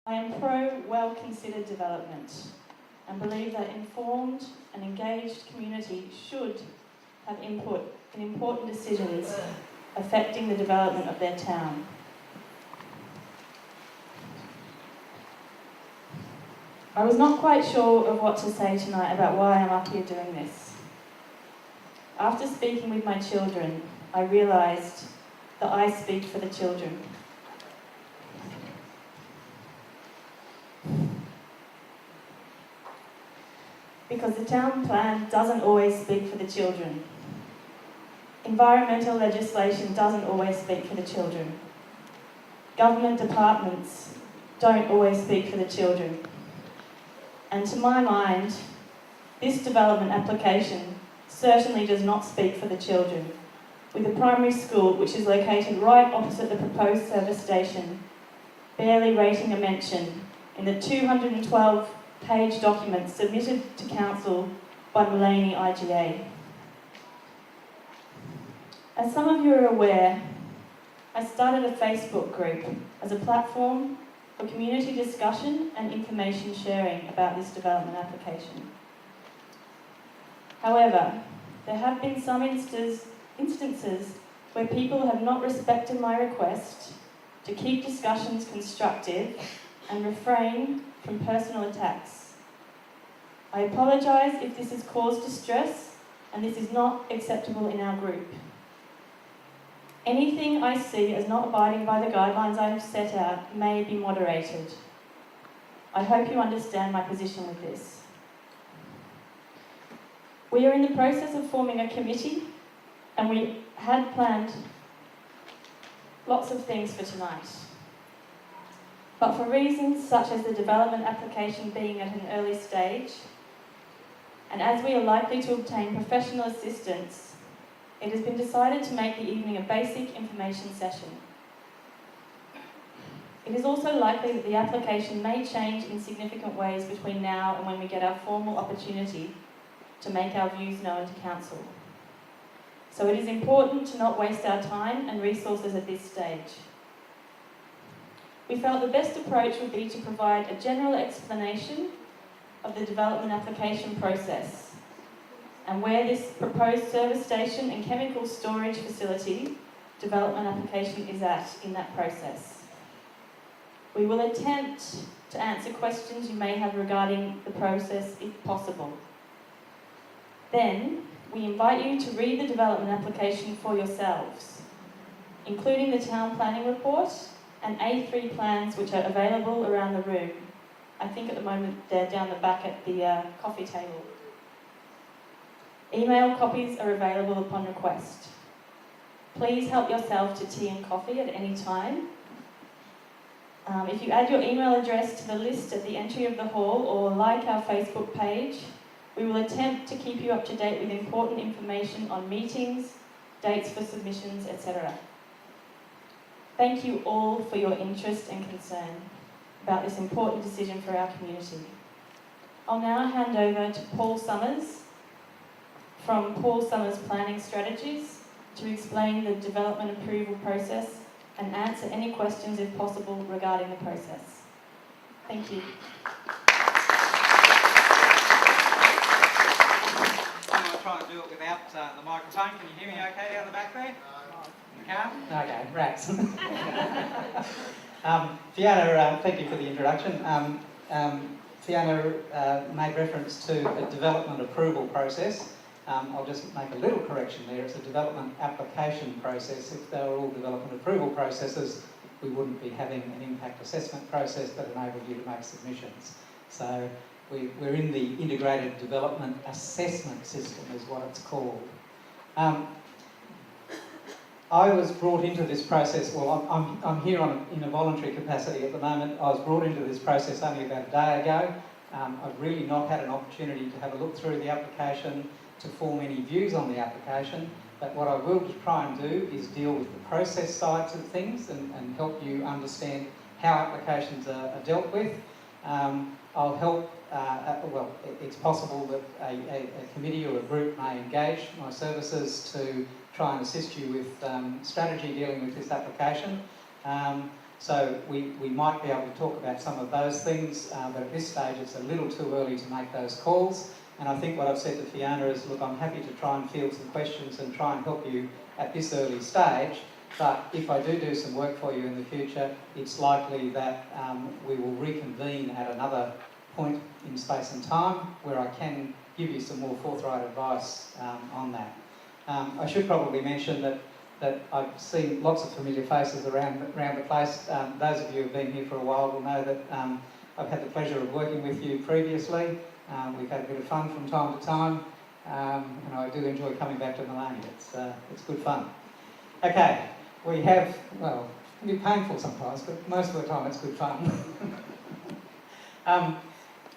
I am pro well-considered development and believe that informed and engaged community should have input in important decisions affecting the development of their town. I was not quite sure of what to say tonight about why I'm up here doing this. After speaking with my children, I realised that I speak for the children. Because the town plan doesn't always speak for the children. Environmental legislation doesn't always speak for the children. Government departments don't always speak for the children. And to my mind, this development application certainly does not speak for the children, with a primary school which is located right opposite the proposed service station, barely rating a mention in the 212-page document submitted to Council by Maleny IGA. As some of you are aware, I started a Facebook group as a platform for community discussion and information sharing about this development application. However, there have been some instances where people have not respected my request to keep discussions constructive and refrain from personal attacks. I apologise if this has caused distress, and this is not acceptable in our group. Anything I see as not abiding by the guidelines I have set out may be moderated. I hope you understand my position with this. We are in the process of forming a committee, and we had planned lots of things for tonight. But for reasons such as the development application being at an early stage, and as we are likely to obtain professional assistance, it has been decided to make the evening a basic information session. It is also likely that the application may change in significant ways between now and when we get our formal opportunity to make our views known to Council. So it is important to not waste our time and resources at this stage. We felt the best approach would be to provide a general explanation of the development application process and where this proposed service station and chemical storage facility development application is at in that process. We will attempt to answer questions you may have regarding the process if possible. Then, we invite you to read the development application for yourselves, including the town planning report and A3 plans which are available around the room. I think at the moment they're down the back at the coffee table. Email copies are available upon request. Please help yourself to tea and coffee at any time. If you add your email address to the list at the entry of the hall or like our Facebook page, we will attempt to keep you up to date with important information on meetings, dates for submissions, etc. Thank you all for your interest and concern about this important decision for our community. I'll now hand over to Paul Summers from Paul Summers Planning Strategies to explain the development approval process and answer any questions if possible regarding the process. Thank you. I'm going to try and do it without the microphone. Can you hear me okay down the back there? You can? Okay, rats. Fiona, thank you for the introduction. Fiona made reference to a development approval process. I'll just make a little correction there. It's a development application process. If they were all development approval processes, we wouldn't be having an impact assessment process that enabled you to make submissions. So we're in the integrated development assessment system is what it's called. I was brought into this process, well, I'm here in a voluntary capacity at the moment. I was brought into this process only about a day ago. I've really not had an opportunity to have a look through the application, to form any views on the application, but what I will try and do is deal with the process sides of things and help you understand how applications are dealt with. I'll help, it's possible that a committee or a group may engage my services to try and assist you with strategy dealing with this application. So we might be able to talk about some of those things, but at this stage it's a little too early to make those calls. And I think what I've said to Fiona is, look, I'm happy to try and field some questions and try and help you at this early stage, but if I do some work for you in the future, it's likely that we will reconvene at another point in space and time where I can give you some more forthright advice on that. I should probably mention that I've seen lots of familiar faces around the place. Those of you who have been here for a while will know that I've had the pleasure of working with you previously. We've had a bit of fun from time to time, and I do enjoy coming back to Maleny. It's good fun. Okay, we have, well, it can be painful sometimes, but most of the time it's good fun.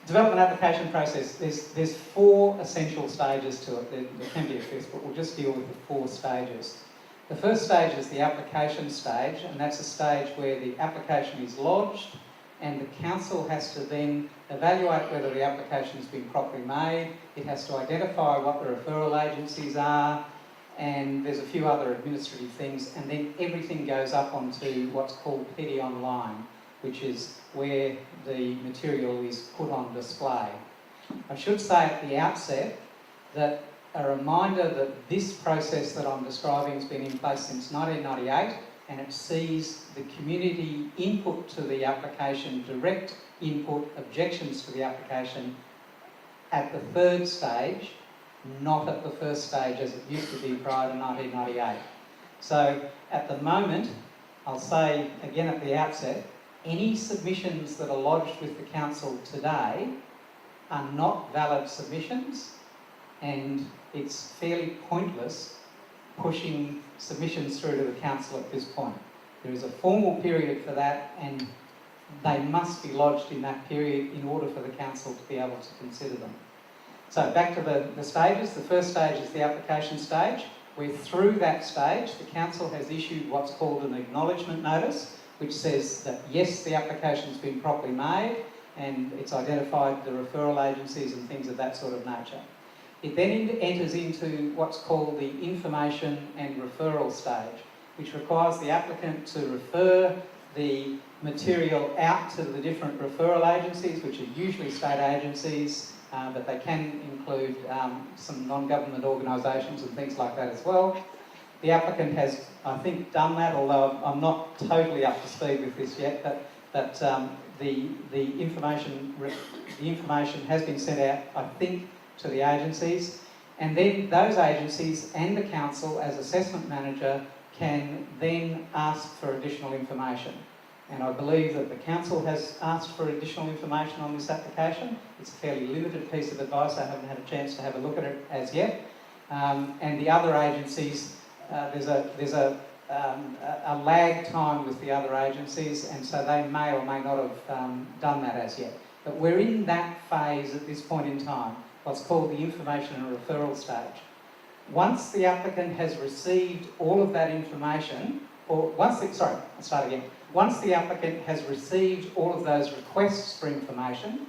Development application process, there's 4 essential stages to it. There can be a 5th, but we'll just deal with the 4 stages. The first stage is the application stage, and that's a stage where the application is lodged and the council has to then evaluate whether the application has been properly made. It has to identify what the referral agencies are, and there's a few other administrative things, and then everything goes up onto what's called PD Online, which is where the material is put on display. I should say at the outset that a reminder that this process that I'm describing has been in place since 1998, and it sees the community input to the application, direct input, objections to the application at the 3rd stage, not at the 1st stage as it used to be prior to 1998. So at the moment, I'll say again at the outset, any submissions that are lodged with the council today are not valid submissions, and it's fairly pointless pushing submissions through to the council at this point. There is a formal period for that, and they must be lodged in that period in order for the council to be able to consider them. So back to the stages. The first stage is the application stage. We're through that stage. The council has issued what's called an acknowledgement notice, which says that yes, the application's been properly made and it's identified the referral agencies and things of that sort of nature. It then enters into what's called the information and referral stage, which requires the applicant to refer the material out to the different referral agencies, which are usually state agencies, but they can include some non-government organisations and things like that as well. The applicant has, I think, done that, although I'm not totally up to speed with this yet, but the information has been sent out, I think, to the agencies, and then those agencies and the council as assessment manager can then ask for additional information. And I believe that the council has asked for additional information on this application. It's a fairly limited piece of advice. I haven't had a chance to have a look at it as yet. And the other agencies, there's a lag time with the other agencies, and so they may or may not have done that as yet. But we're in that phase at this point in time, what's called the information and referral stage. Once the applicant has received all of that information, once the applicant has received all of those requests for information,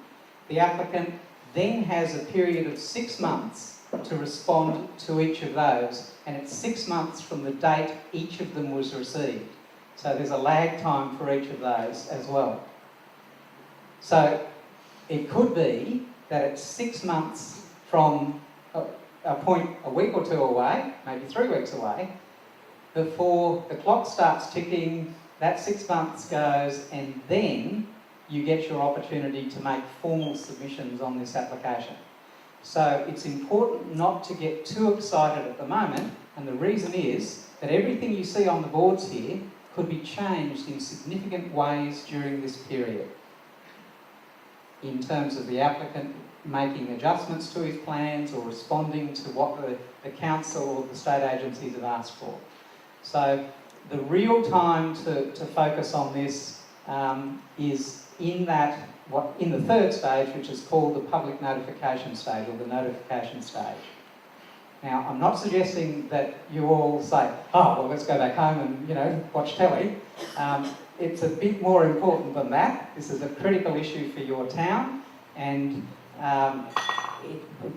the applicant then has a period of 6 months to respond to each of those, and it's 6 months from the date each of them was received. So there's a lag time for each of those as well. So it could be that it's 6 months from a point a week or 2 away, maybe 3 weeks away, before the clock starts ticking, that 6 months goes, and then you get your opportunity to make formal submissions on this application. So it's important not to get too excited at the moment, and the reason is that everything you see on the boards here could be changed in significant ways during this period, in terms of the applicant making adjustments to his plans or responding to what the council or the state agencies have asked for. So the real time to focus on this is in the 3rd stage, which is called the public notification stage, or the notification stage. Now, I'm not suggesting that you all say, oh, well, let's go back home and, watch telly. It's a bit more important than that. This is a critical issue for your town, and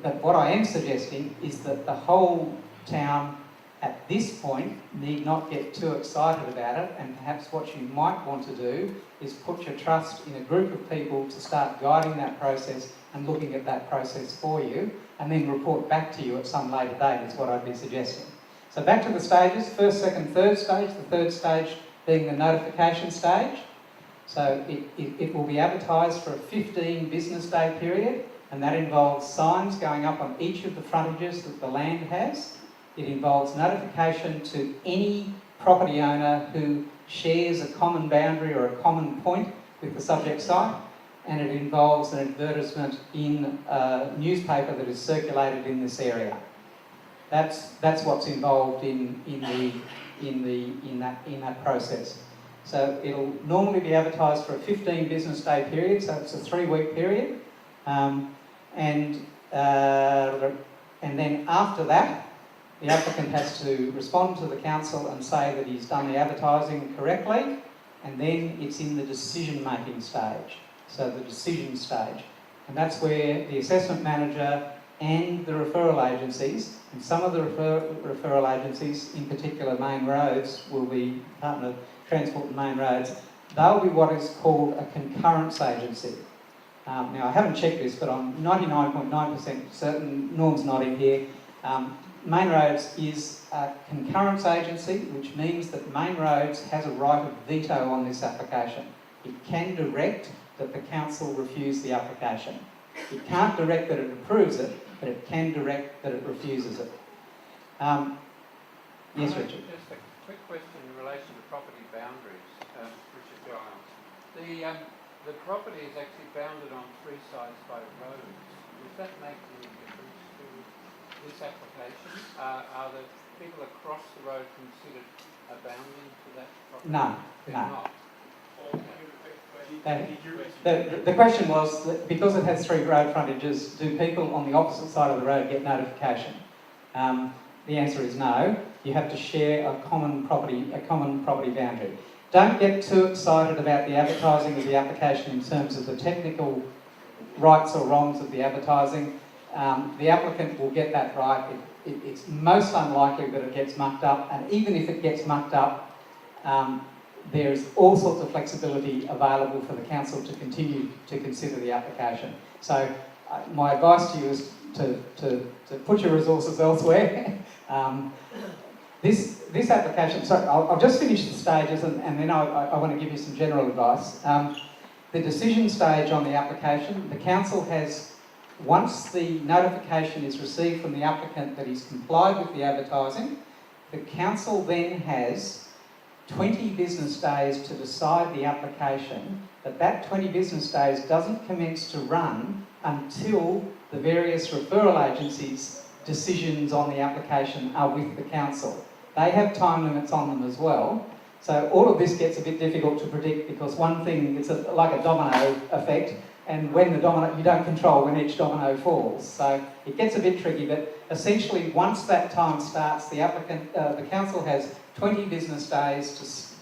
but what I am suggesting is that the whole town at this point, need not get too excited about it, and perhaps what you might want to do is put your trust in a group of people to start guiding that process and looking at that process for you, and then report back to you at some later date is what I'd be suggesting. So back to the stages, first, second, third stage, the third stage being the notification stage. So it will be advertised for a 15 business day period, and that involves signs going up on each of the frontages that the land has. It involves notification to any property owner who shares a common boundary or a common point with the subject site, and it involves an advertisement in a newspaper that is circulated in this area. That's what's involved in that process. So it'll normally be advertised for a 15 business day period, so it's a 3-week period, and then after that, the applicant has to respond to the council and say that he's done the advertising correctly, and then it's in the decision-making stage, so the decision stage. And that's where the assessment manager and the referral agencies, and some of the referral agencies, in particular Main Roads, will be Department of Transport and Main Roads, they'll be what is called a concurrence agency. Now, I haven't checked this, but I'm 99.9% certain, Norm's nodding here, Main Roads is a concurrence agency, which means that Main Roads has a right of veto on this application. It can direct that the council refuse the application. It can't direct that it approves it, but it can direct that it refuses it. Yes, Richard? Just a quick question in relation to property boundaries, Richard Giles. The property is actually bounded on 3 sides by roads. Does that make any difference to this application? Are the people across the road considered abounding to that property? No, They're no. not. The question was, that because it has 3 road frontages, do people on the opposite side of the road get notification? The answer is no. You have to share a common property boundary. Don't get too excited about the advertising of the application in terms of the technical rights or wrongs of the advertising. The applicant will get that right. It's most unlikely that it gets mucked up, and even if it gets mucked up, there's all sorts of flexibility available for the council to continue to consider the application. So my advice to you is to put your resources elsewhere. This application, sorry, I'll just finish the stages and then I want to give you some general advice. The decision stage on the application, the council has, once the notification is received from the applicant that he's complied with the advertising, the council then has 20 business days to decide the application, but that 20 business days doesn't commence to run until the various referral agencies' decisions on the application are with the council. They have time limits on them as well. So all of this gets a bit difficult to predict because one thing, it's like a domino effect, and when the domino, you don't control when each domino falls. So it gets a bit tricky, but essentially once that time starts, the council has 20 business days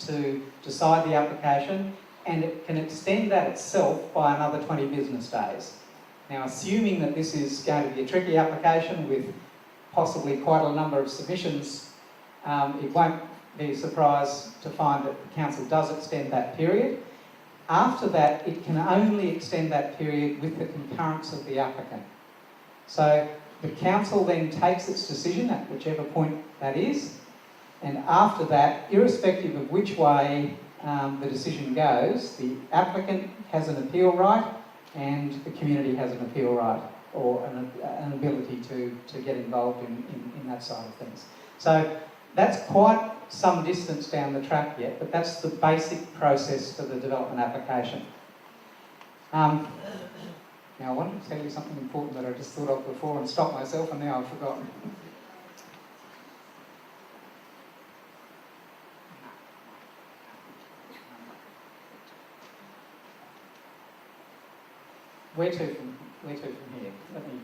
to decide the application, and it can extend that itself by another 20 business days. Now, assuming that this is going to be a tricky application with possibly quite a number of submissions, it won't be a surprise to find that the council does extend that period. After that, it can only extend that period with the concurrence of the applicant. So the council then takes its decision at whichever point that is, and after that, irrespective of which way the decision goes, the applicant has an appeal right and the community has an appeal right or an ability to get involved in that side of things. So that's quite some distance down the track yet, but that's the basic process for the development application. Now I wanted to tell you something important that I just thought of before and stopped myself, and now I've forgotten. Where to from here? Let me.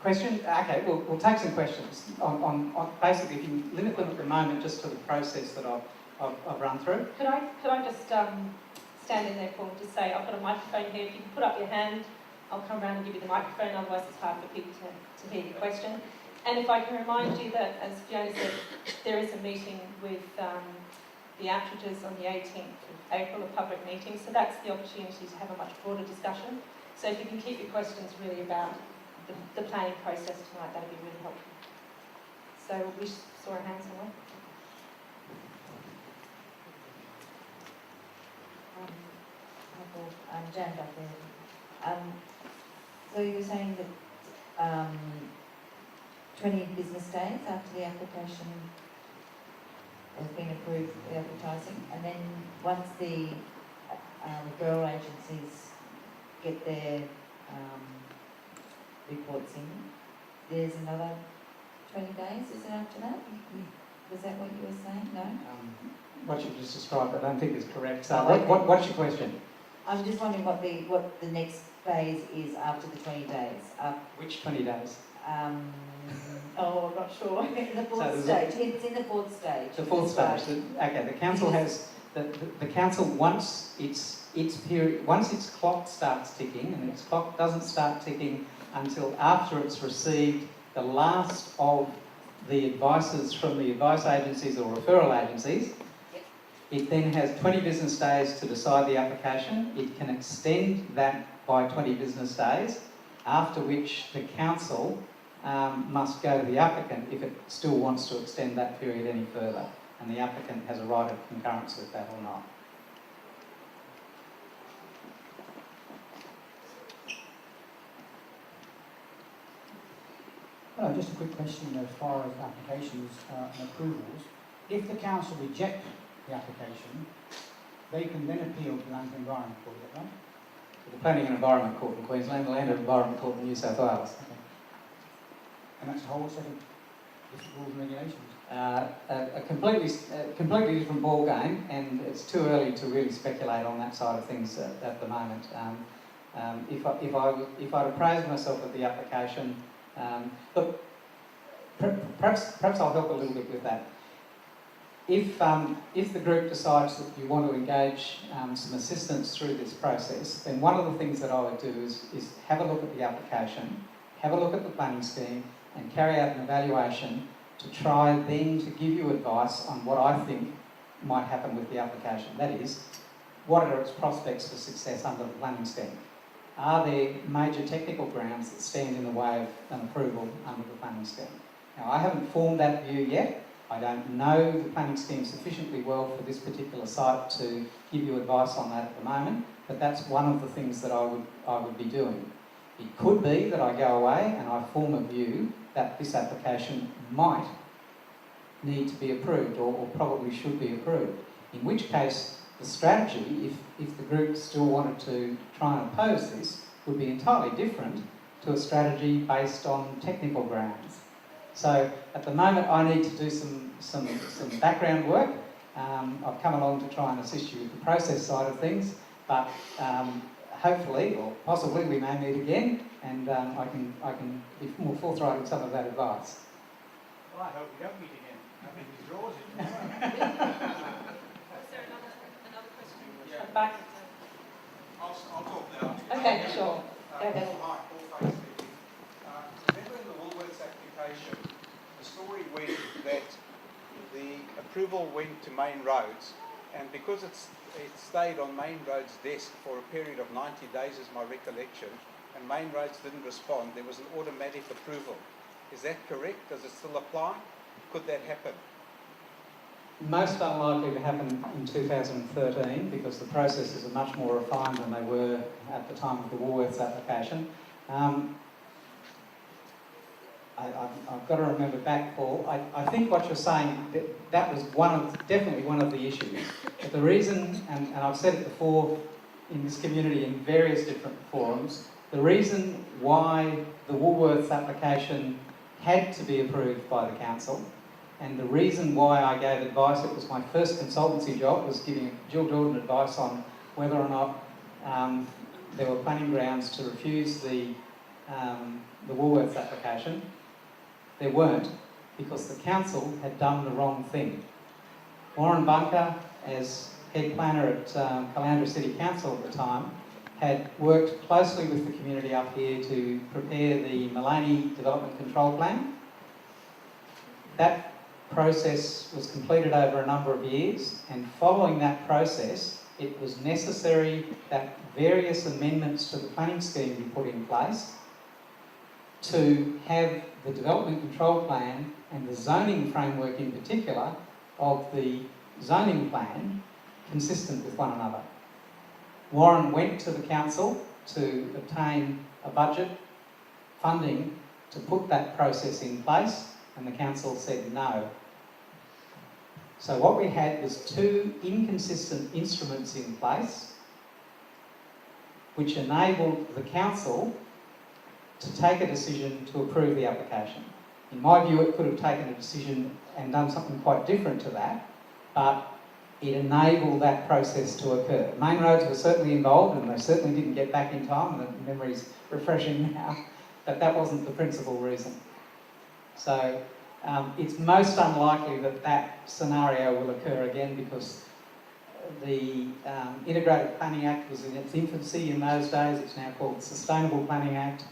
Question? Okay, we'll take some questions on basically, if you limit them at the moment just to the process that I've run through. Could I just stand in there for him to say, I've got a microphone here, if you can put up your hand, I'll come around and give you the microphone, otherwise it's hard for people to hear your question. And if I can remind you that, as Fiona said, there is a meeting with the Outridges on the 18th of April, a public meeting, so that's the opportunity to have a much broader discussion. So if you can keep your questions really about the planning process tonight, that would be really helpful. So we saw a hand somewhere. Jan back there. So you were saying that 20 business days after the application has been approved for the advertising, and then once the referral agencies get their reports in, there's another 20 days, is it after that? Was that what you were saying? No? What you just described, I don't think is correct. So Oh, okay. what's your question? I'm just wondering what the next phase is after the 20 days. Which 20 days? I'm not sure. The fourth So stage. It's in the fourth stage. The fourth stage. Okay, the council has the council once its clock starts ticking, and its clock doesn't start ticking until after it's received the last of the advices from the advice agencies or referral agencies. It then has 20 business days to decide the application. It can extend that by 20 business days, after which the council must go to the applicant if it still wants to extend that period any further. And the applicant has a right of concurrence with that or not. Hello, just a quick question as far as applications and approvals. If the council reject the application, they can then appeal to the Land and Environment Court, is that right? The Planning and Environment Court in Queensland, the Land and Environment Court in New South Wales. Okay. And that's a whole set of different rules and regulations. A completely different ball game, and it's too early to really speculate on that side of things at the moment. If I'd appraised myself at the application, look, perhaps I'll help a little bit with that. If the group decides that you want to engage some assistance through this process, then one of the things that I would do is have a look at the application, have a look at the planning scheme, and carry out an evaluation to try then to give you advice on what I think might happen with the application. That is, what are its prospects for success under the planning scheme? Are there major technical grounds that stand in the way of an approval under the planning scheme? Now, I haven't formed that view yet. I don't know the planning scheme sufficiently well for this particular site to give you advice on that at the moment, but that's one of the things that I would be doing. It could be that I go away and I form a view that this application might need to be approved or probably should be approved, in which case the strategy, if the group still wanted to try and oppose this, would be entirely different to a strategy based on technical grounds. So at the moment I need to do some background work. I've come along to try and assist you with the process side of things, but hopefully, or possibly, we may meet again, and I can be more forthright in some of that advice. Well, I hope we don't meet again. I think he draws it. Was there another question? Yeah. Back. I'll talk now. Okay, sure. Go ahead. Hi, Paul Faye speaking. Remember in the Woolworths application, the story went that the approval went to Main Roads, and because it stayed on Main Roads' desk for a period of 90 days, is my recollection, and Main Roads didn't respond, there was an automatic approval. Is that correct? Does it still apply? Could that happen? Most unlikely to happen in 2013 because the processes are much more refined than they were at the time of the Woolworths application. I've got to remember back, Paul. I think what you're saying, that was definitely one of the issues. But the reason, and I've said it before in this community in various different forums, the reason why the Woolworths application had to be approved by the council, and the reason why I gave advice, it was my first consultancy job, was giving Jill Jordan advice on whether or not there were planning grounds to refuse the Woolworths application. There weren't, because the council had done the wrong thing. Warren Bunker, as head planner at Caloundra City Council at the time, had worked closely with the community up here to prepare the Maleny Development Control Plan, That process was completed over a number of years, and following that process, it was necessary that various amendments to the planning scheme be put in place to have the development control plan and the zoning framework in particular of the zoning plan consistent with one another. Warren went to the council to obtain a budget funding to put that process in place, and the council said no. So what we had was two inconsistent instruments in place which enabled the council to take a decision to approve the application. In my view, it could have taken a decision and done something quite different to that, but it enabled that process to occur. Main roads were certainly involved, and they certainly didn't get back in time, and the memory's refreshing now, but that wasn't the principal reason. So it's most unlikely that that scenario will occur again, because the Integrated Planning Act was in its infancy in those days. It's now called the Sustainable Planning Act.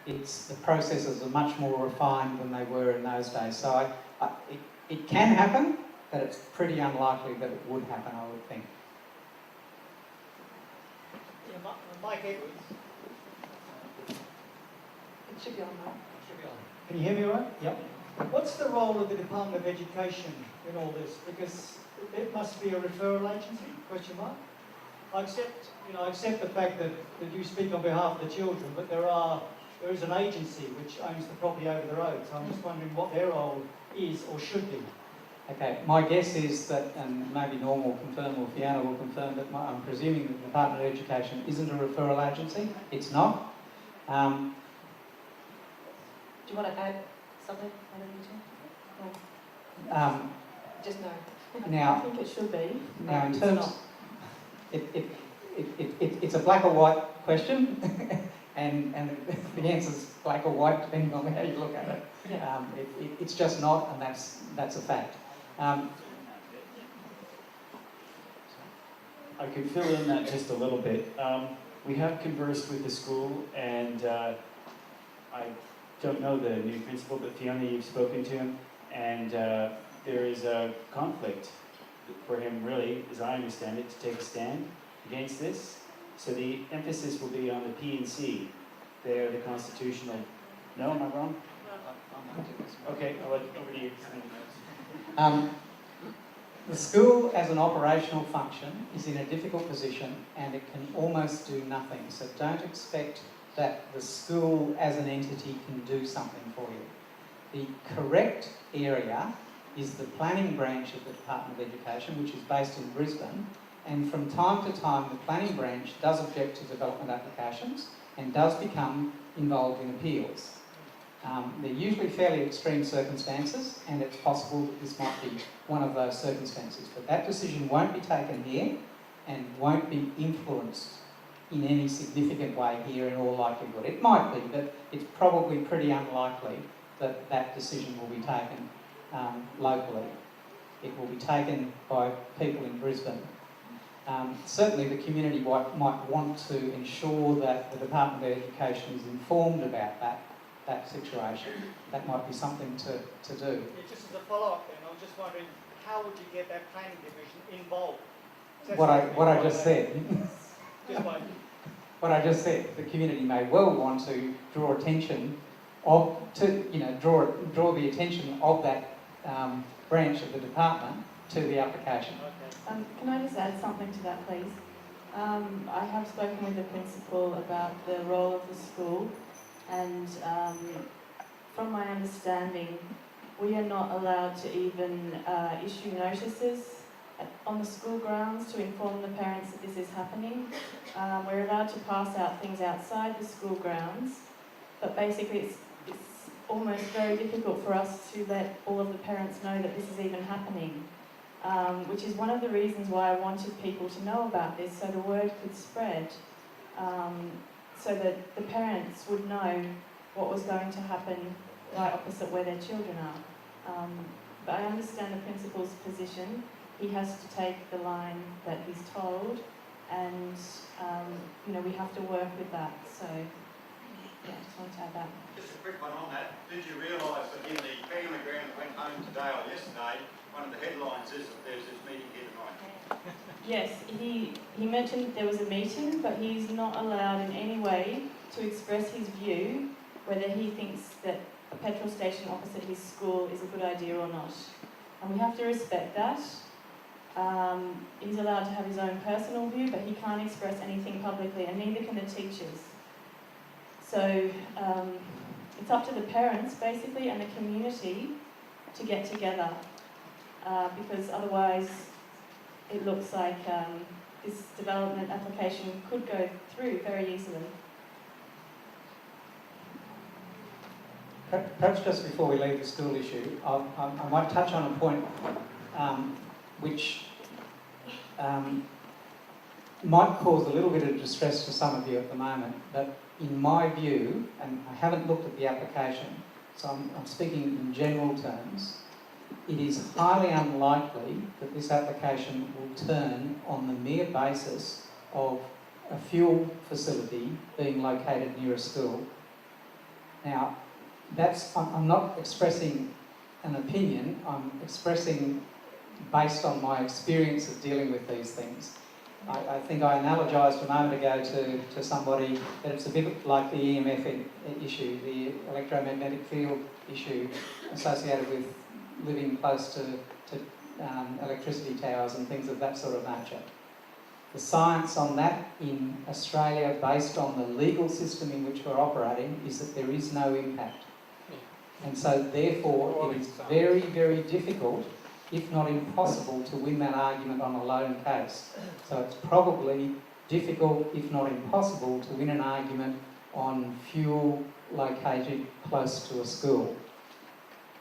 The processes are much more refined than they were in those days. So it can happen, but it's pretty unlikely that it would happen, I would think. Yeah, Mike Edwards. It should be on now. Can you hear me all right? Yep. What's the role of the Department of Education in all this? Because it must be a referral agency, question mark. I accept the fact that you speak on behalf of the children, but there is an agency which owns the property over the road, so I'm just wondering what their role is or should be. Okay, my guess is that, and maybe Norm will confirm or Fiona will confirm, that I'm presuming that the Department of Education isn't a referral agency. It's not. Do you want to add something? No. Just no. I Now, think it should be. now in It's terms, not. it's a black or white question, and the answer's black or white depending on how you look at it. Yeah. It's just not, and that's a fact. I could fill in that just a little bit. We have conversed with the school, and I don't know the new principal, but Fiona, you've spoken to him, and there is a conflict for him, really, as I understand it, to take a stand against this. So the emphasis will be on the P&C. They are the constitutional... No, am I wrong? Okay, I'll let over to you. The school as an operational function is in a difficult position, and it can almost do nothing. So don't expect that the school as an entity can do something for you. The correct area is the planning branch of the Department of Education, which is based in Brisbane, and from time to time the planning branch does object to development applications and does become involved in appeals. They're usually fairly extreme circumstances, and it's possible that this might be one of those circumstances, but that decision won't be taken here and won't be influenced in any significant way here in all likelihood. It might be, but it's probably pretty unlikely that that decision will be taken locally. It will be taken by people in Brisbane. Certainly the community might want to ensure that the Department of Education is informed about that situation. That might be something to do. Yeah, just as a follow-up then, I'm just wondering, how would you get that planning division involved? What I just said. Just wait. What I just said, the community may well want to draw attention draw the attention of that branch of the department to the application. Okay. Can I just add something to that, please? I have spoken with the principal about the role of the school, and from my understanding, we are not allowed to even issue notices on the school grounds to inform the parents that this is happening. We're allowed to pass out things outside the school grounds, but basically it's almost very difficult for us to let all of the parents know that this is even happening, which is one of the reasons why I wanted people to know about this, so the word could spread, so that the parents would know what was going to happen right opposite where their children are. But I understand the principal's position. He has to take the line that he's told, and we have to work with that. So yeah, just wanted to add that. Just a quick one on that. Did you realise that in the family that went home today or yesterday, one of the headlines is that there's this meeting here tonight? Yes, he mentioned there was a meeting, but he's not allowed in any way to express his view whether he thinks that a petrol station opposite his school is a good idea or not. And we have to respect that. He's allowed to have his own personal view, but he can't express anything publicly, and neither can the teachers. So it's up to the parents, basically, and the community to get together, because otherwise it looks like this development application could go through very easily. Perhaps just before we leave the school issue, I might touch on a point which might cause a little bit of distress to some of you at the moment, but in my view, and I haven't looked at the application, so I'm speaking in general terms, it is highly unlikely that this application will turn on the mere basis of a fuel facility being located near a school. Now, I'm not expressing an opinion, I'm expressing based on my experience of dealing with these things. I think I analogised a moment ago to somebody that it's a bit like the EMF issue, the electromagnetic field issue associated with living close to electricity towers and things of that sort of nature. The science on that in Australia, based on the legal system in which we're operating, is that there is no impact. And so therefore it is very, very difficult, if not impossible, to win that argument on a lone case. So it's probably difficult, if not impossible, to win an argument on fuel located close to a school.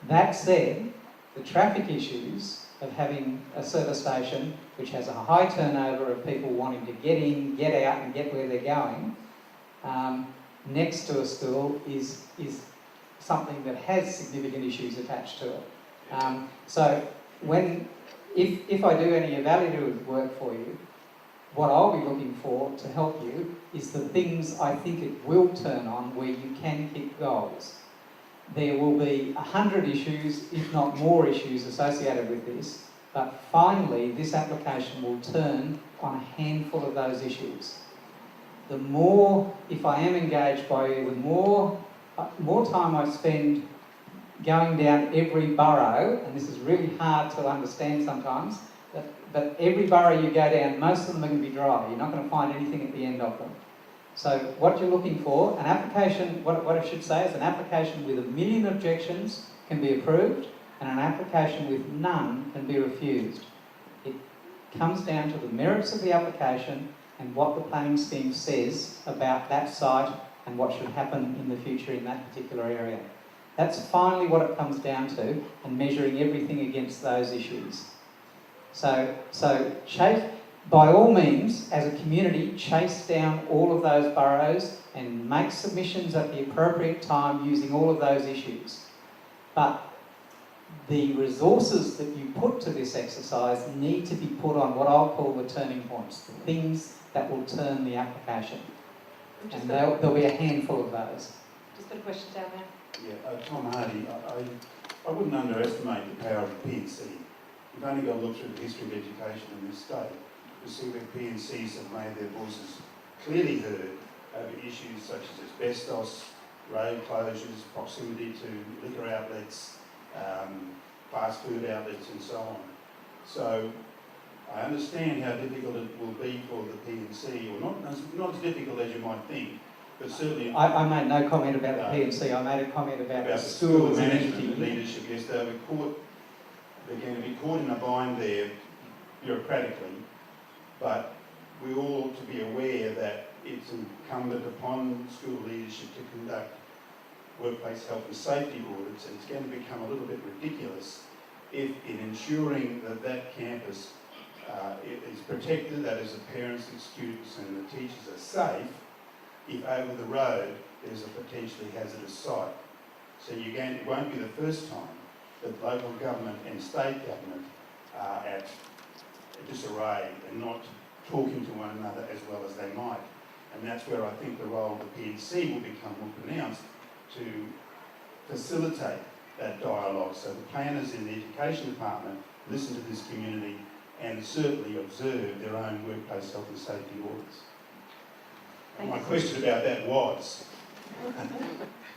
That said, the traffic issues of having a service station which has a high turnover of people wanting to get in, get out and get where they're going, next to a school is something that has significant issues attached to it. So if I do any evaluative work for you, what I'll be looking for to help you is the things I think it will turn on where you can hit goals. There will be 100 issues, if not more issues associated with this, but finally this application will turn on a handful of those issues. The more, if I am engaged by you, the more time I spend going down every borough, and this is really hard to understand sometimes, but every borough you go down, most of them are going to be dry. You're not going to find anything at the end of them. So what you're looking for, an application, what I should say is an application with 1 million objections can be approved, and an application with none can be refused. It comes down to the merits of the application and what the planning scheme says about that site and what should happen in the future in that particular area. That's finally what it comes down to, and measuring everything against those issues. So by all means, as a community, chase down all of those boroughs and make submissions at the appropriate time using all of those issues. But the resources that you put to this exercise need to be put on what I'll call the turning points, the things that will turn the application. And there'll be a handful of those. Just got a question down there. Yeah, Tom Hardy, I wouldn't underestimate the power of P&C. You've only got to look through the history of education in this state to see where P&Cs have made their voices clearly heard over issues such as asbestos, road closures, proximity to liquor outlets, fast food outlets and so on. So I understand how difficult it will be for the P&C, or not as difficult as you might think, but certainly... I made no comment about the P&C, I made a comment about the school management and leadership. Yes, they're going to be caught in a bind there bureaucratically, but we all ought to be aware that it's incumbent upon school leadership to conduct workplace health and safety audits, and it's going to become a little bit ridiculous if in ensuring that campus is protected, that is the parents, the students and the teachers are safe, if over the road there's a potentially hazardous site. So it won't be the first time that local government and state government are at disarray and not talking to one another as well as they might. And And that's where I think the role of the PNC will become more pronounced to facilitate that dialogue. So the planners in the education department listen to this community and certainly observe their own workplace health and safety orders. My question about that was,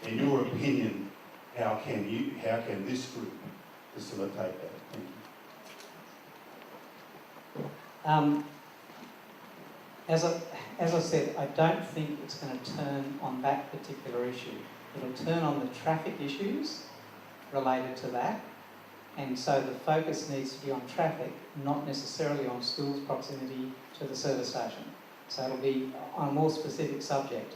in your opinion, how can this group facilitate that? Thank you. As I said, I don't think it's going to turn on that particular issue. It'll turn on the traffic issues related to that, and so the focus needs to be on traffic, not necessarily on schools' proximity to the service station. So it'll be on a more specific subject.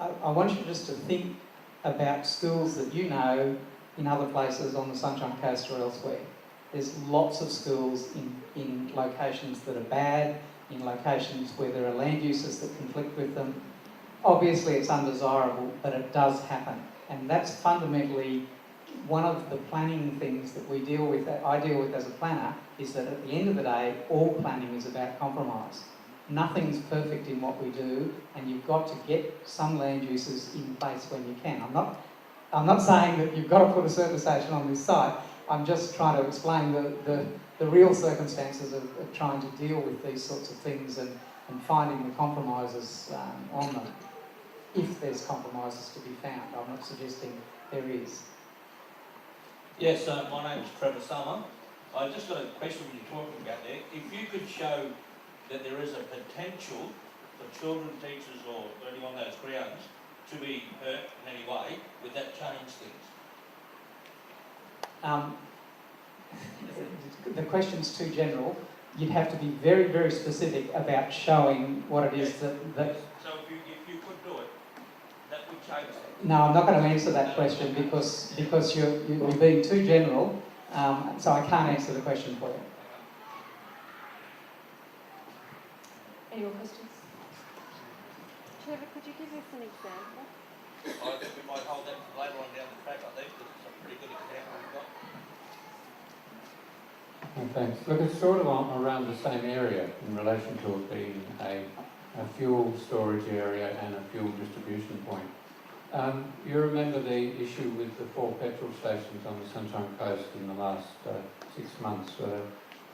I want you just to think about schools that you know in other places on the Sunshine Coast or elsewhere. There's lots of schools in locations that are bad, in locations where there are land uses that conflict with them. Obviously it's undesirable, but it does happen. And that's fundamentally one of the planning things that I deal with as a planner, is that at the end of the day, all planning is about compromise. Nothing's perfect in what we do, and you've got to get some land uses in place when you can. I'm not saying that you've got to put a service station on this site. I'm just trying to explain the real circumstances of trying to deal with these sorts of things and finding the compromises on them, if there's compromises to be found. I'm not suggesting there is. Yes, my name is Trevor Summer. I just got a question when you're talking about there. If you could show that there is a potential for children, teachers or anyone on those grounds to be hurt in any way, would that change things? The question's too general. You'd have to be very, very specific about showing what it is that... So if you could do it, that would change things? No, I'm not going to answer that question because you're being too general, so I can't answer the question for you. Any more questions? Trevor, could you give us an example? I think we might hold that for later on down the track, I think, because it's a pretty good example we've got. Thanks. Look, it's sort of around the same area in relation to it being a fuel storage area and a fuel distribution point. You remember the issue with the 4 petrol stations on the Sunshine Coast in the last 6 months?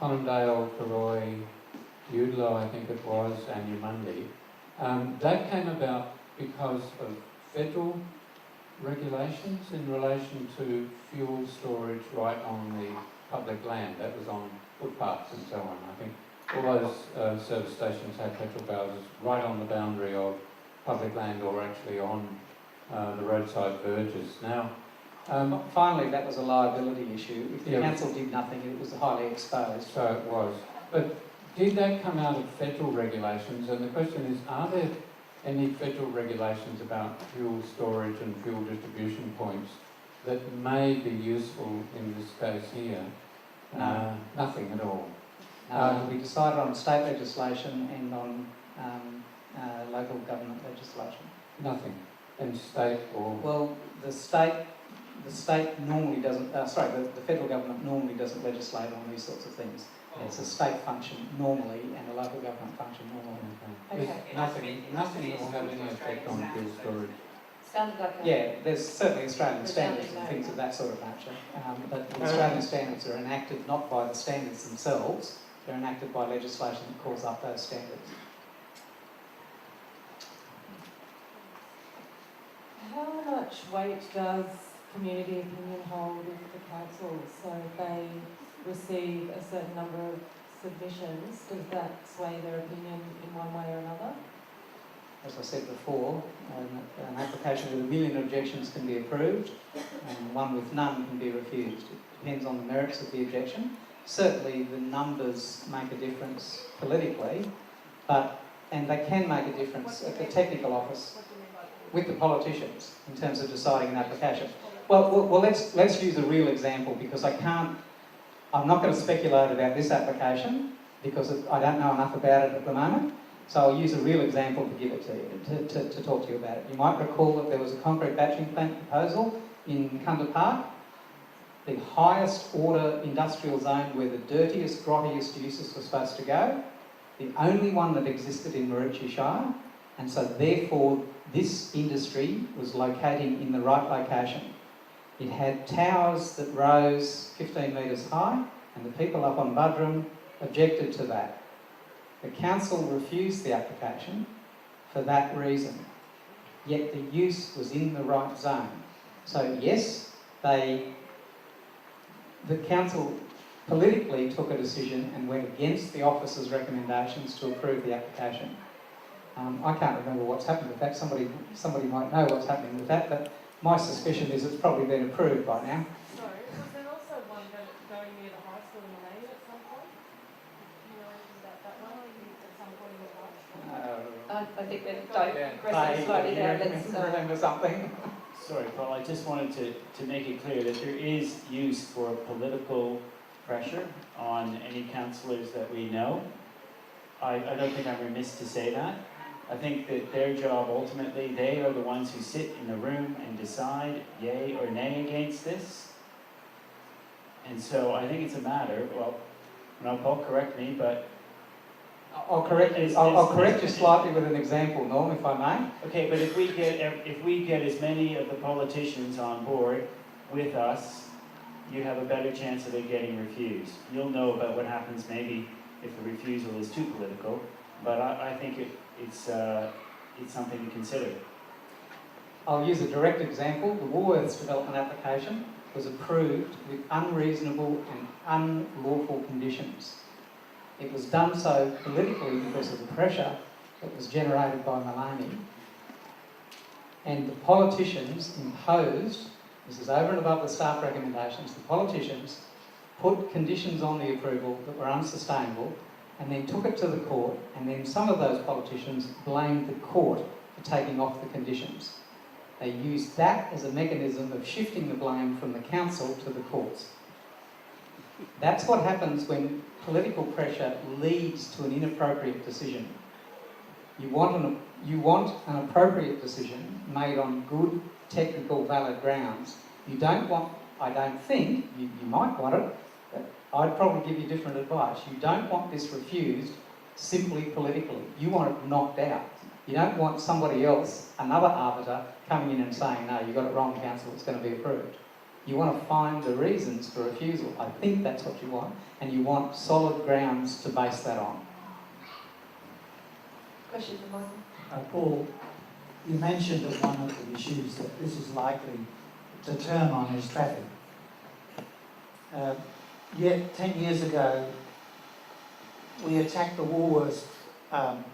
Conondale, Karoi, Udlo, I think it was, and Yamundi. That came about because of federal regulations in relation to fuel storage right on the public land. That was on footpaths and so on. I think all those service stations had petrol bowsers right on the boundary of public land or actually on the roadside verges. Now, finally, that was a liability issue. If the council did nothing, it was highly exposed. So it was. But did that come out of federal regulations? And the question is, are there any federal regulations about fuel storage and fuel distribution points that may be useful in this case here? No. Nothing at all. We decided on state legislation and on local government legislation. Nothing. In state or... Well, the state normally doesn't, the federal government normally doesn't legislate on these sorts of things. It's a state function normally and a local government function normally. Okay. Nothing that will have any effect on fuel storage. Sounded like a... Yeah, there's certainly Australian standards and things of that sort of nature, but the Australian standards are enacted not by the standards themselves, they're enacted by legislation that calls up those standards. How much weight does community opinion hold with the council? So if they receive a certain number of submissions, does that sway their opinion in one way or another? As I said before, an application with 1 million objections can be approved and one with none can be refused. It depends on the merits of the objection. Certainly the numbers make a difference politically, and they can make a difference at the technical office with the politicians in terms of deciding an application. Well, let's use a real example because I'm not going to speculate about this application because I don't know enough about it at the moment. So I'll use a real example to give it to you, to talk to you about it. You might recall that there was a concrete batching plant proposal in Kunda Park, the highest order industrial zone where the dirtiest, grottiest uses were supposed to go, the only one that existed in Maroochy Shire, And so therefore this industry was locating in the right location. It had towers that rose 15 metres high, and the people up on Budrum objected to that. The council refused the application for that reason, yet the use was in the right zone. So yes, the council politically took a decision and went against the officer's recommendations to approve the application. I can't remember what's happened with that. Somebody might know what's happening with that, but my suspicion is it's probably been approved by now. Sorry, was there also one going near the high school in Maleny at some point? Do you know anything about that one? At some point in the past? I think we're digressing slightly there. Let's remember something. Sorry, Paul, I just wanted to make it clear that there is use for political pressure on any councillors that we know. I don't think I'm remiss to say that. I think that their job ultimately, they are the ones who sit in the room and decide yay or nay against this. And so I think it's a matter, well, now Paul, correct me, but I'll correct you slightly with an example, Norm, if I may. okay, but if we get as many of the politicians on board with us, you have a better chance of it getting refused. You'll know about what happens maybe if the refusal is too political, but I think it's something to consider. I'll use a direct example. The Woolworths development application was approved with unreasonable and unlawful conditions. It was done so politically because of the pressure that was generated by Maleny. And the politicians imposed, this is over and above the staff recommendations, the politicians put conditions on the approval that were unsustainable and then took it to the court, and then some of those politicians blamed the court for taking off the conditions. They used that as a mechanism of shifting the blame from the council to the courts. That's what happens when political pressure leads to an inappropriate decision. You want an appropriate decision made on good, technical, valid grounds. You don't want, I don't think, you might want it, but I'd probably give you different advice. You don't want this refused simply politically. You want it knocked out. You don't want somebody else, another arbiter, coming in and saying, no, you got it wrong, council, it's going to be approved. You want to find the reasons for refusal. I think that's what you want, and you want solid grounds to base that on. Question for Michael. Paul, you mentioned that one of the issues that this is likely to turn on is traffic. Yet 10 years ago, we attacked the Woolworths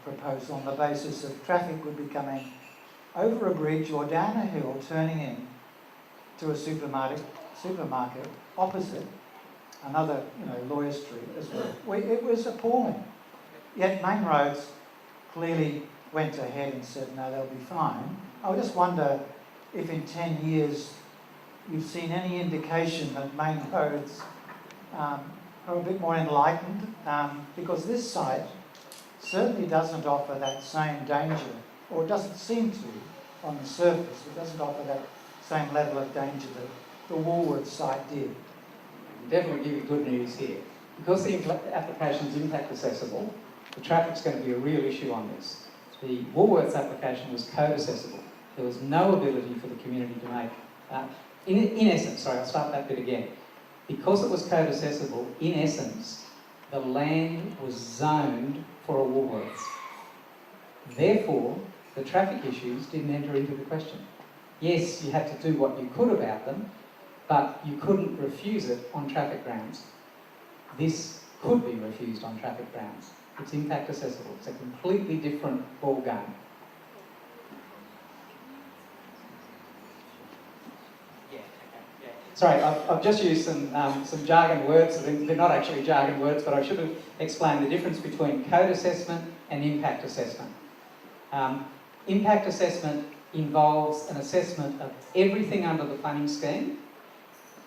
proposal on the basis of traffic would be coming over a bridge or down a hill, turning in to a supermarket opposite another, Lawyer Street as well. It was appalling. Yet Main Roads clearly went ahead and said, no, they'll be fine. I just wonder if in 10 years you've seen any indication that Main Roads are a bit more enlightened, because this site certainly doesn't offer that same danger, or doesn't seem to on the surface. It doesn't offer that same level of danger that the Woolworths site did. I'll definitely give you good news here. Because the application is impact accessible, the traffic's going to be a real issue on this. The Woolworths application was code accessible. There was no ability for the community to make, in essence, sorry, I'll start that bit again. Because it was code accessible, in essence, the land was zoned for a Woolworths. Therefore, the traffic issues didn't enter into the question. Yes, you had to do what you could about them, but you couldn't refuse it on traffic grounds. This could be refused on traffic grounds. It's impact accessible. It's a completely different ball game. Sorry, I've just used some jargon words. They're not actually jargon words, but I should have explained the difference between code assessment and impact assessment. Impact assessment involves an assessment of everything under the planning scheme,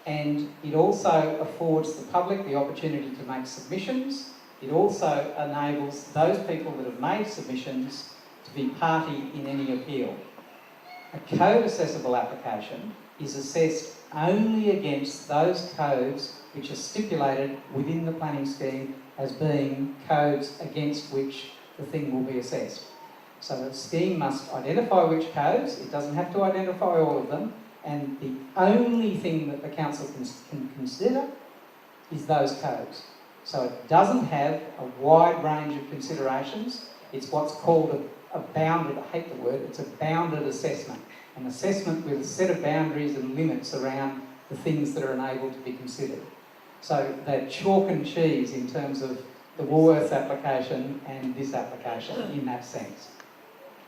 and it also affords the public the opportunity to make submissions. It also enables those people that have made submissions to be party in any appeal. A code accessible application is assessed only against those codes which are stipulated within the planning scheme as being codes against which the thing will be assessed. So the scheme must identify which codes, it doesn't have to identify all of them, and the only thing that the council can consider is those codes. So it doesn't have a wide range of considerations. It's what's called a bounded, I hate the word, it's a bounded assessment. An assessment with a set of boundaries and limits around the things that are enabled to be considered. So they're chalk and cheese in terms of the Woolworths application and this application in that sense.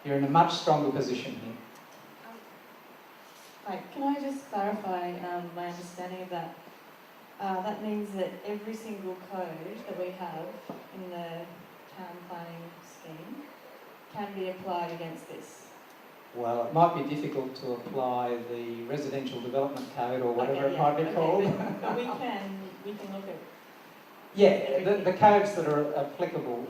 You're in a much stronger position here. Right, can I just clarify my understanding of that? That means that every single code that we have in the town planning scheme can be applied against this. Well, it might be difficult to apply the residential development code or whatever it might be called. But we can look at. Yeah, the codes that are applicable,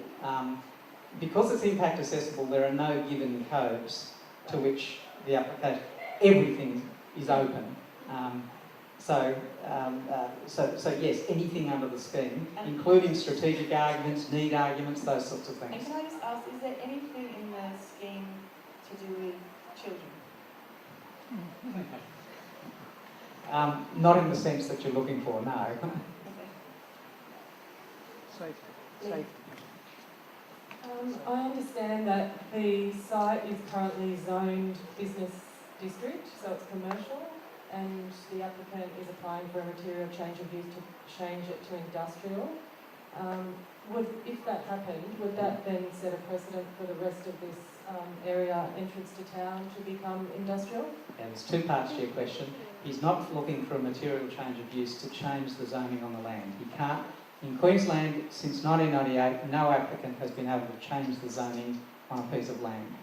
because it's impact accessible, there are no given codes to which the application, everything is open. So yes, anything under the scheme, including strategic arguments, need arguments, those sorts of And things. can I just ask, is there anything in the scheme to do with children? Not in the sense that you're looking for, no. Safety. I understand that the site is currently zoned business district, so it's commercial, and the applicant is applying for a material change of use to change it to industrial. If that happened, would that then set a precedent for the rest of this area entrance to town to become industrial? And there's two parts to your question. He's not looking for a material change of use to change the zoning on the land. He can't. In Queensland, since 1998, no applicant has been able to change the zoning on a piece of land.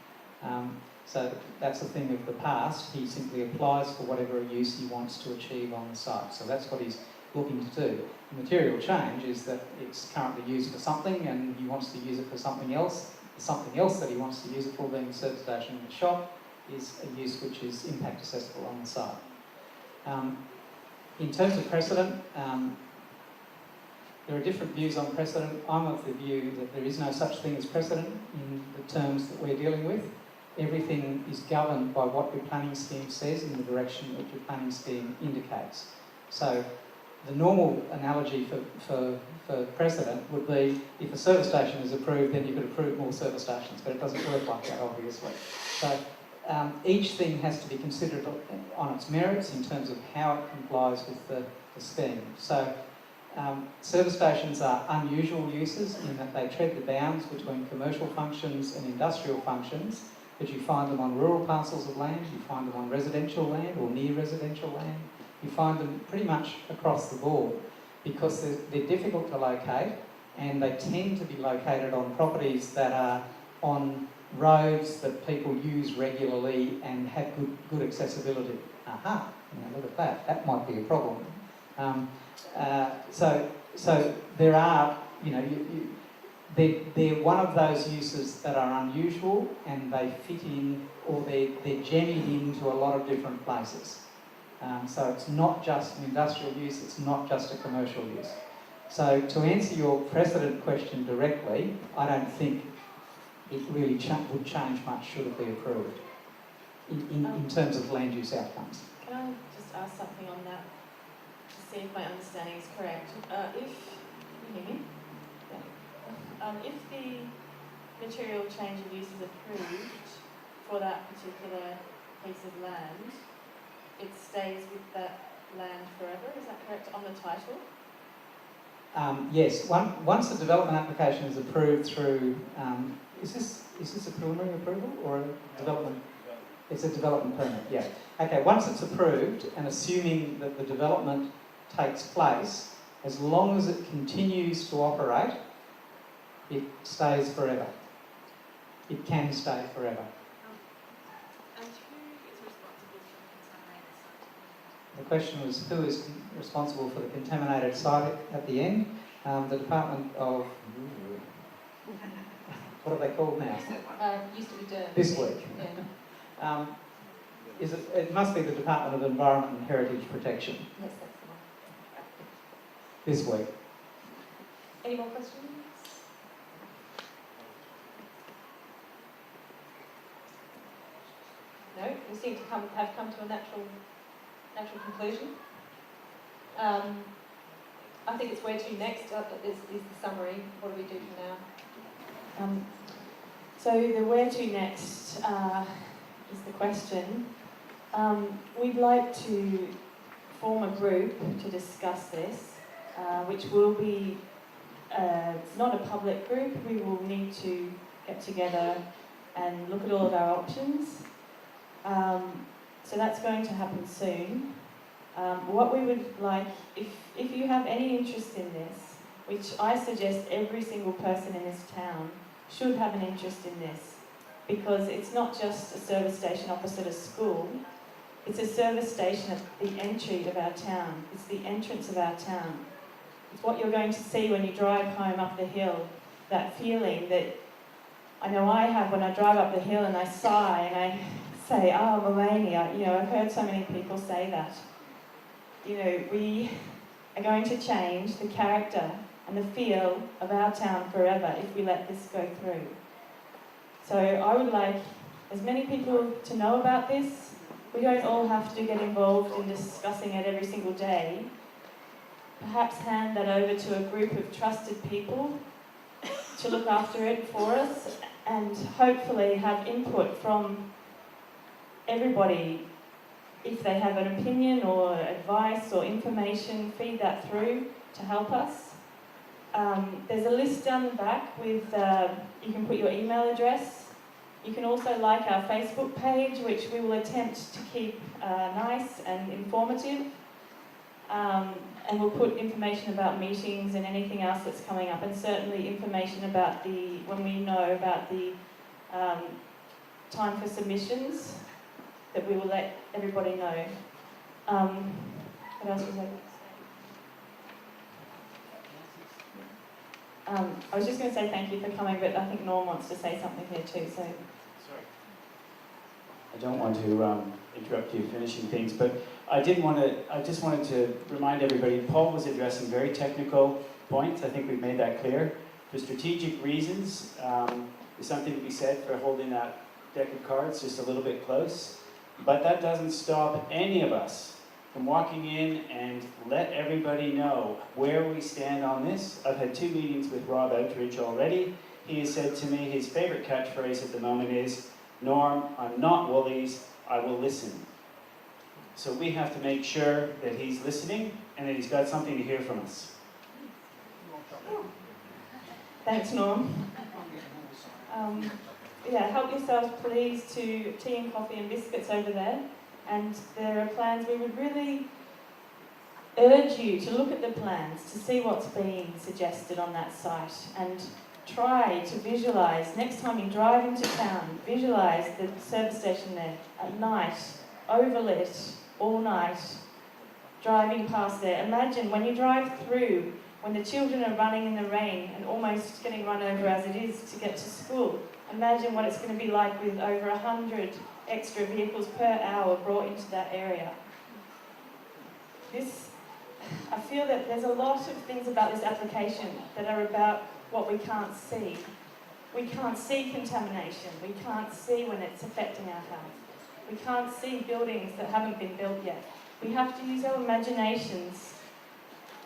So that's a thing of the past. He simply applies for whatever use he wants to achieve on the site. So that's what he's looking to do. The material change is that it's currently used for something and he wants to use it for something else. The something else that he wants to use it for, being the service station and the shop, is a use which is impact accessible on the site. In terms of precedent, there are different views on precedent. I'm of the view that there is no such thing as precedent in the terms that we're dealing with. Everything is governed by what your planning scheme says in the direction that your planning scheme indicates. So the normal analogy for precedent would be if a service station is approved, then you could approve more service stations, but it doesn't work like that, obviously. So each thing has to be considered on its merits in terms of how it complies with the scheme. So service stations are unusual uses in that they tread the bounds between commercial functions and industrial functions, but you find them on rural parcels of land, you find them on residential land or near residential land, you find them pretty much across the board because they're difficult to locate and they tend to be located on properties that are on roads that people use regularly and have good accessibility. Aha, look at that, that might be a problem. So there are, they're one of those uses that are unusual and they fit in, or they're jemmied into a lot of different places. So it's not just an industrial use, it's not just a commercial use. So to answer your precedent question directly, I don't think it really would change much should it be approved in terms of land use outcomes. Can I just ask something on that to see if my understanding is correct? Can you hear me? Yeah. If the material change of use is approved for that particular piece of land, it stays with that land forever, is that correct, on the title? Yes, once the development application is approved through, is this a preliminary approval or a development? It's a development permit, yeah. Okay, once it's approved and assuming that the development takes place, as long as it continues to operate, it stays forever. It can stay forever. And who is responsible for contaminated site? The question was who is responsible for the contaminated site at the end? The Department of... What are they called now? Used to be done. This week. Yeah. It must be the Department of Environment and Heritage Protection. Yes, that's the one. This week. Any more questions? No, we seem to have come to a natural conclusion. I think it's where to next is the summary. What do we do from now? So the where to next is the question. We'd like to form a group to discuss this, which will be not a public group. We will need to get together and look at all of our options. So that's going to happen soon. What we would like, if you have any interest in this, which I suggest every single person in this town should have an interest in this, because it's not just a service station opposite a school, it's a service station at the entry of our town. It's the entrance of our town. It's what you're going to see when you drive home up the hill, that feeling that I know I have when I drive up the hill and I sigh and I say, oh, Maleny, I've heard so many people say that. We are going to change the character and the feel of our town forever if we let this go through. So I would like as many people to know about this. We don't all have to get involved in discussing it every single day. Perhaps hand that over to a group of trusted people to look after it for us, and hopefully have input from everybody. If they have an opinion or advice or information, feed that through to help us. There's a list down the back with, you can put your email address. You can also like our Facebook page, which we will attempt to keep nice and informative. And we'll put information about meetings and anything else that's coming up, and certainly information about when we know about the time for submissions, that we will let everybody know. What else was I? I was just going to say thank you for coming, but I think Norm wants to say something here too. So. Sorry. I don't want to interrupt you finishing things, but I just wanted to remind everybody, Paul was addressing very technical points. I think we've made that clear. For strategic reasons, there's something to be said for holding that deck of cards just a little bit close. But that doesn't stop any of us from walking in and let everybody know where we stand on this. I've had 2 meetings with Rob Outridge already. He has said to me his favourite catchphrase at the moment is, Norm, I'm not Woolies, I will listen. So we have to make sure that he's listening and that he's got something to hear from us. Thanks, Norm. Help yourselves, please, to tea and coffee and biscuits over there. And there are plans. We would really urge you to look at the plans, to see what's being suggested on that site, and try to visualise. Next time you drive into town, visualise the service station there at night, overlit, all night, driving past there. Imagine when you drive through, when the children are running in the rain and almost getting run over as it is to get to school. Imagine what it's going to be like with over 100 extra vehicles per hour brought into that area. I feel that there's a lot of things about this application that are about what we can't see. We can't see contamination. We can't see when it's affecting our health. We can't see buildings that haven't been built yet. We have to use our imaginations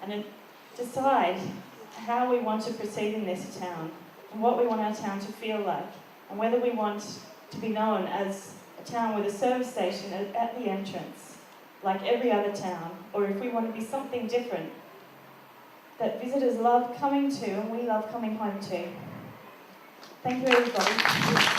and decide how we want to proceed in this town, and what we want our town to feel like, and whether we want to be known as a town with a service station at the entrance, like every other town, or if we want to be something different that visitors love coming to and we love coming home to. Thank you, everybody.